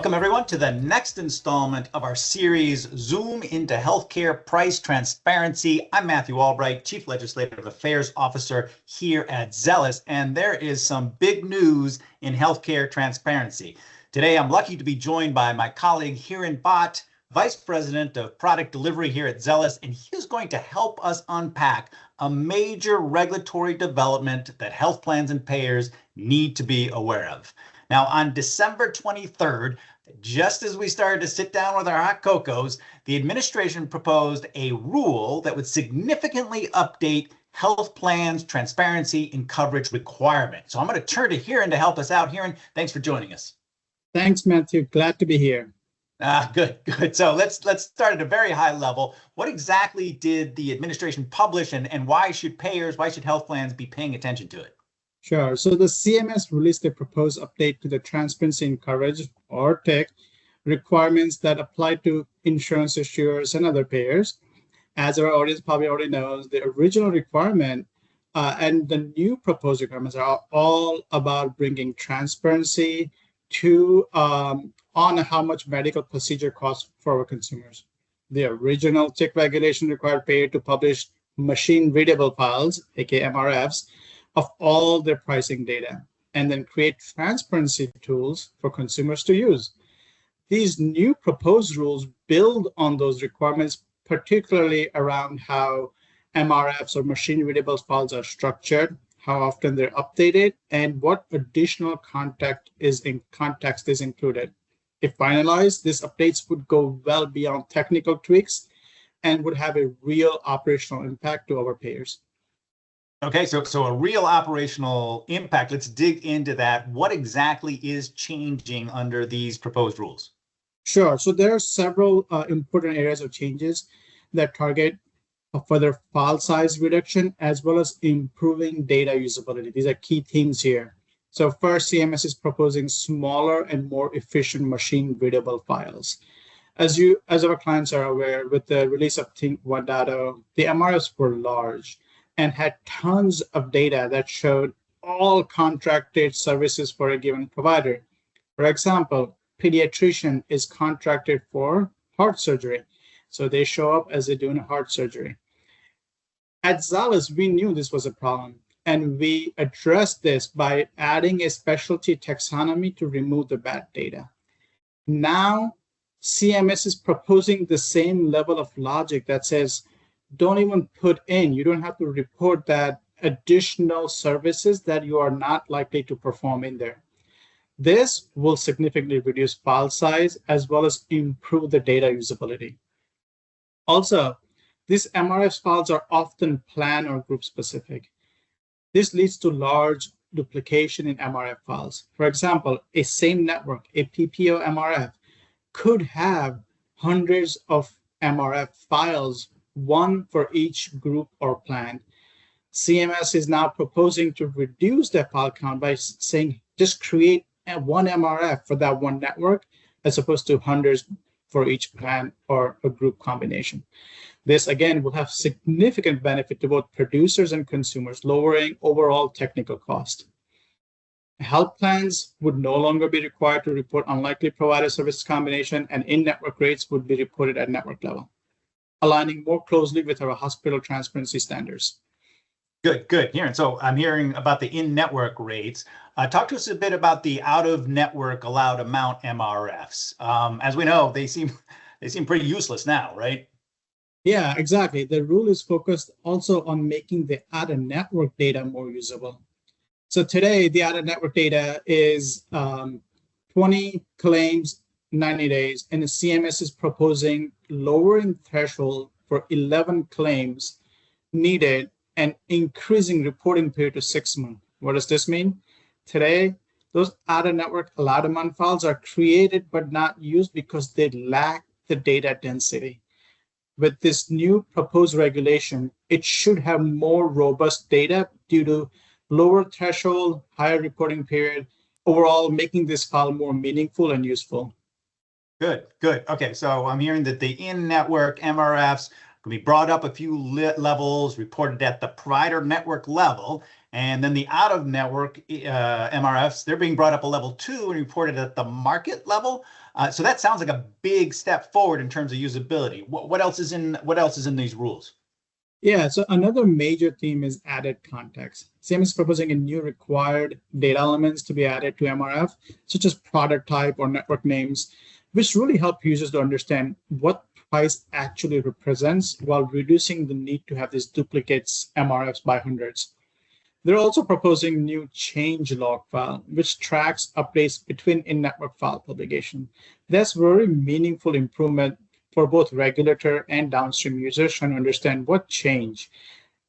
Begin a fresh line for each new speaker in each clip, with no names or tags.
Welcome everyone to the next installment of our series, Zoom into Healthcare Price Transparency. I'm Matthew Albright, Chief Legislative Affairs Officer here at Zelis, and there is some big news in healthcare transparency. Today, I'm lucky to be joined by my colleague Hiran Bhatt, Vice President of Product Delivery here at Zelis, and he is going to help us unpack a major regulatory development that health plans and payers need to be aware of. Now, on December 23rd, just as we started to sit down with our hot cocos, the administration proposed a rule that would significantly update health plans, transparency, and coverage requirements. So I'm going to turn to Hiran to help us out. Hiran, thanks for joining us.
Thanks, Matthew. Glad to be here.
Good. So let's start at a very high level. What exactly did the administration publish, and why should health plans be paying attention to it?
Sure. So the CMS released a proposed update to the transparency in coverage, or TIC, requirements that apply to insurance issuers and other payers. As our audience probably already knows, the original requirement and the new proposed requirements are all about bringing transparency to on how much medical procedure costs for our consumers. The original TIC regulation required payer to publish machine-readable files, aka MRFs, of all their pricing data, and then create transparency tools for consumers to use. These new proposed rules build on those requirements, particularly around how MRFs or machine-readable files are structured, how often they're updated, and what additional context is included. If finalized, these updates would go well beyond technical tweaks and would have a real operational impact to our payers.
Okay, so a real operational impact. Let's dig into that. What exactly is changing under these proposed rules?
Sure. So there are several important areas of changes that target further file size reduction as well as improving data usability. These are key themes here. So first, CMS is proposing smaller and more efficient machine-readable files. As our clients are aware, with the release of Think 1.0, the MRFs were large and had tons of data that showed all contracted services for a given provider. For example, pediatrician is contracted for heart surgery, so they show up as they're doing heart surgery. At Zelis, we knew this was a problem, and we addressed this by adding a specialty taxonomy to remove the bad data. Now, CMS is proposing the same level of logic that says, don't even you don't have to report that additional services that you are not likely to perform in there. This will significantly reduce file size as well as improve the data usability. Also, these MRF files are often plan or group specific. This leads to large duplication in MRF files. For example, a same network, a PPO MRF, could have hundreds of MRF files, one for each group or plan. CMS is now proposing to reduce that file count by saying just create one MRF for that one network as opposed to hundreds for each plan or a group combination. This again will have significant benefit to both producers and consumers, lowering overall technical cost. Health plans would no longer be required to report unlikely provider service combination, and in-network rates would be reported at network level, aligning more closely with our hospital transparency standards.
Good. Hiran, so I'm hearing about the in-network rates. Talk to us a bit about the out-of-network allowed amount MRFs. As we know, they seem pretty useless now, right?
Yeah, exactly. The rule is focused also on making the out-of-network data more usable. So today, the out-of-network data is 20 claims, 90 days, and the CMS is proposing lowering threshold for 11 claims needed and increasing reporting period to 6 months. What does this mean? Today, those out-of-network allowed amount files are created but not used because they lack the data density. With this new proposed regulation, it should have more robust data due to lower threshold, higher reporting period, overall making this file more meaningful and useful.
Good. Okay, so I'm hearing that the in-network MRFs can be brought up a few levels, reported at the provider network level, and then the out-of-network MRFs, they're being brought up a level 2 and reported at the market level. So that sounds like a big step forward in terms of usability. What else is in these rules?
Yeah, so another major theme is added context. CMS is proposing a new required data elements to be added to MRF, such as product type or network names, which really help users to understand what price actually represents while reducing the need to have these duplicates MRFs by hundreds. They're also proposing new change log file, which tracks updates between in-network file publication. That's very meaningful improvement for both regulator and downstream users trying to understand what changed.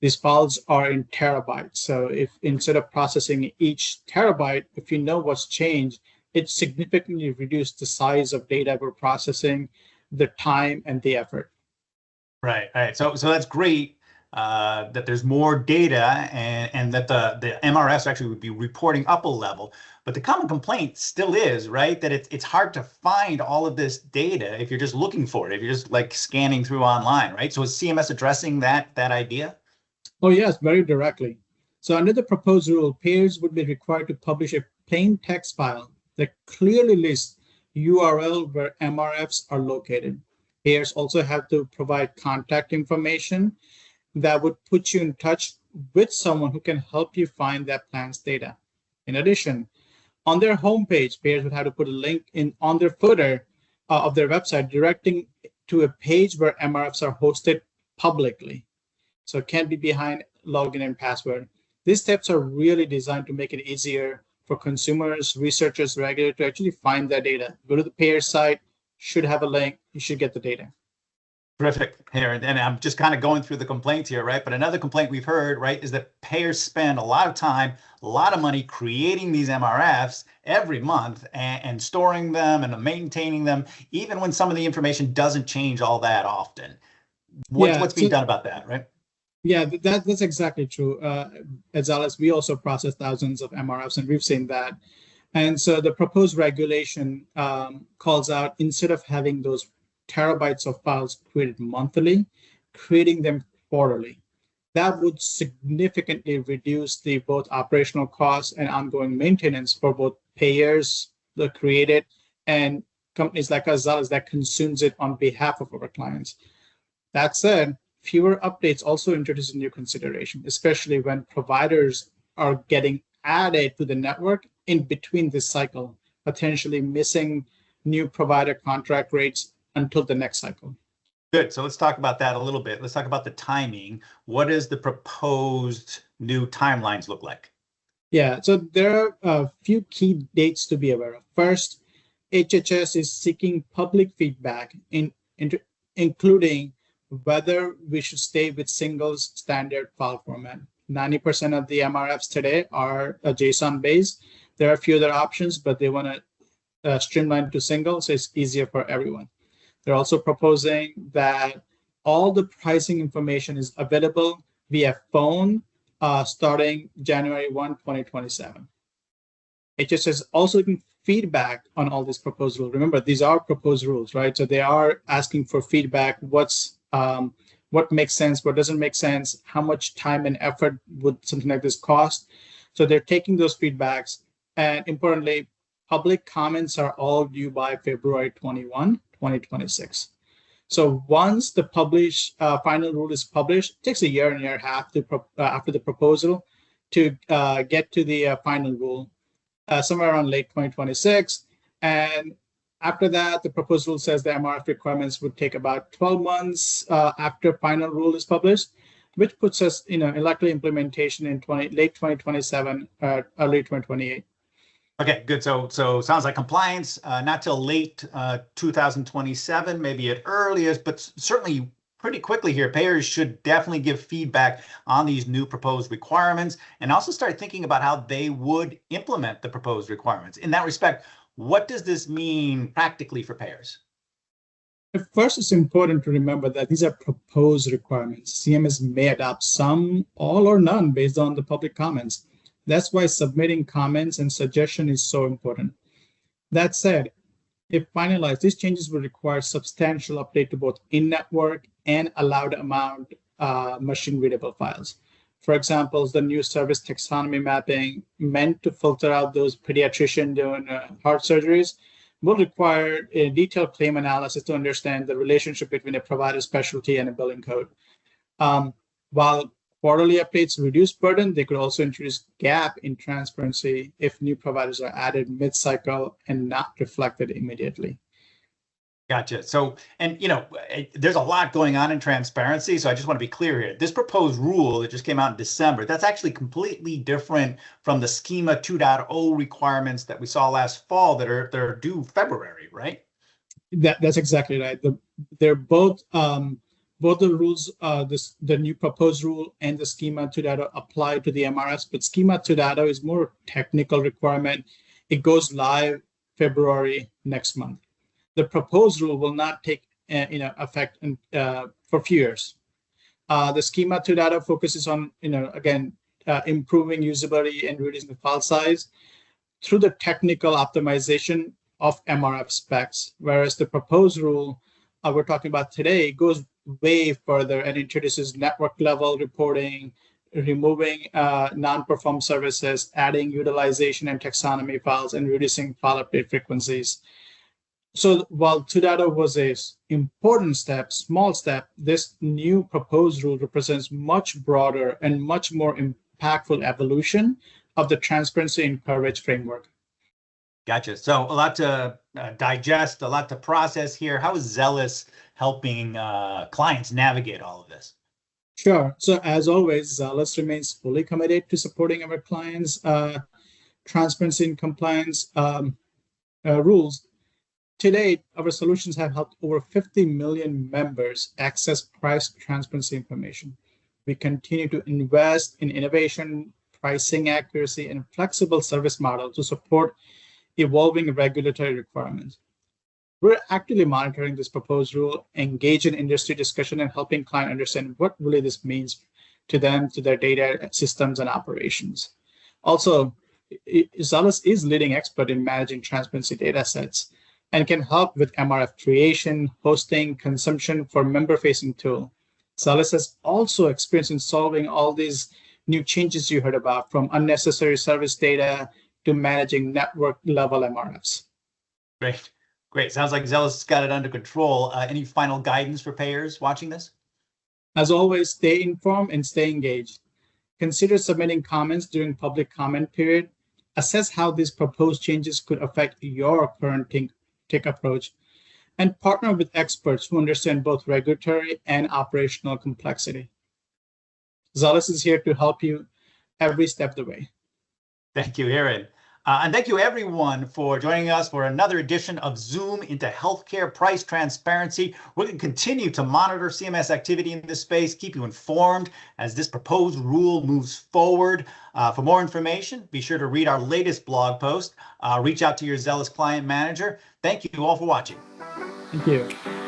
These files are in terabytes. So if instead of processing each terabyte, if you know what's changed, it significantly reduced the size of data we're processing, the time and the effort.
Right. So that's great that there's more data and that the MRS actually would be reporting up a level. But the common complaint still is, right, that it's hard to find all of this data if you're just looking for it, if you're just like scanning through online, right? So is CMS addressing that idea?
Oh, yes, very directly. So under the proposed rule, payers would be required to publish a plain text file that clearly lists URL where MRFs are located. Payers also have to provide contact information that would put you in touch with someone who can help you find that plan's data. In addition, on their homepage, payers would have to put a link on their footer of their website directing to a page where MRFs are hosted publicly. So it can't be behind login and password. These steps are really designed to make it easier for consumers, researchers, regulators to actually find that data. Go to the payer site, should have a link, you should get the data.
Terrific, Hiran. And I'm just kind of going through the complaints here, right? But another complaint we've heard, right, is that payers spend a lot of time, a lot of money creating these MRFs every month and storing them and maintaining them, even when some of the information doesn't change all that often. What's being done about that, right?
Yeah, that's exactly true. At Zelis, we also process thousands of MRFs, and we've seen that. And so the proposed regulation calls out, instead of having those terabytes of files created monthly, creating them quarterly. That would significantly reduce the both operational costs and ongoing maintenance for both payers that create it and companies like us that consumes it on behalf of our clients. That said, fewer updates also introduce a new consideration, especially when providers are getting added to the network in between this cycle, potentially missing new provider contract rates until the next cycle.
Good. So let's talk about that a little bit. Let's talk about the timing. What does the proposed new timelines look like?
Yeah, so there are a few key dates to be aware of. First, HHS is seeking public feedback, including whether we should stay with single standard file format. 90% of the MRFs today are JSON based. There are a few other options, but they want to streamline to single, so it's easier for everyone. They're also proposing that all the pricing information is available via phone starting January 1, 2027. HHS is also looking feedback on all these proposed rules. Remember, these are proposed rules, right? So they are asking for feedback. What makes sense, what doesn't make sense, how much time and effort would something like this cost? So they're taking those feedbacks, and importantly, public comments are all due by February 21, 2026. So once the final rule is published, it takes a year and a half after the proposal to get to the final rule, somewhere around late 2026. And after that, the proposal says the MRF requirements would take about 12 months after final rule is published, which puts us, in likely implementation in late 2027, early 2028.
Okay, good. So sounds like compliance not till late 2027, maybe at earliest, but certainly pretty quickly here. Payers should definitely give feedback on these new proposed requirements and also start thinking about how they would implement the proposed requirements. In that respect, what does this mean practically for payers?
First, it's important to remember that these are proposed requirements. CMS may adopt some, all, or none based on the public comments. That's why submitting comments and suggestion is so important. That said, if finalized, these changes will require substantial update to both in-network and allowed amount machine-readable files. For example, the new service taxonomy mapping meant to filter out those pediatricians doing heart surgeries will require a detailed claim analysis to understand the relationship between a provider specialty and a billing code. While quarterly updates reduce burden, they could also introduce gap in transparency if new providers are added mid-cycle and not reflected immediately.
Gotcha. So, and there's a lot going on in transparency. So I just want to be clear here. This proposed rule that just came out in December, that's actually completely different from the Schema 2.0 requirements that we saw last fall that are due February, right?
That's exactly right. They're both the rules, the new proposed rule and the Schema 2.0 apply to the MRFs, but Schema 2.0 is more technical requirement. It goes live February next month. The proposed rule will not take effect for a few years. The Schema 2.0 focuses on improving usability and reducing the file size through the technical optimization of MRF specs, whereas the proposed rule we're talking about today goes way further and introduces network level reporting, removing non-perform services, adding utilization and taxonomy files, and reducing file update frequencies. So while 2.0 was a important step, small step, this new proposed rule represents much broader and much more impactful evolution of the transparency and coverage framework.
Gotcha. So a lot to digest, a lot to process here. How is Zelis helping clients navigate all of this?
Sure. So as always, Zelis remains fully committed to supporting our clients' transparency and compliance rules. To date, our solutions have helped over 50 million members access price transparency information. We continue to invest in innovation, pricing accuracy, and flexible service model to support evolving regulatory requirements. We're actively monitoring this proposed rule, engage in industry discussion, and helping clients understand what really this means to them, to their data systems and operations. Also, Zelis is leading expert in managing transparency data sets and can help with MRF creation, hosting, consumption for member-facing tool. Zelis has also experience in solving all these new changes you heard about, from unnecessary service data to managing network level MRFs.
Great. Great. Sounds like Zelis has got it under control. Any final guidance for payers watching this?
As always, stay informed and stay engaged. Consider submitting comments during public comment period. Assess how these proposed changes could affect your current tech approach, and partner with experts who understand both regulatory and operational complexity. Zelis is here to help you every step of the way.
Thank you, Hiran. And thank you, everyone, for joining us for another edition of Zoom into Healthcare Price Transparency. We're going to continue to monitor CMS activity in this space, keep you informed as this proposed rule moves forward. For more information, be sure to read our latest blog post. Reach out to your Zelis client manager. Thank you all for watching.
Thank you.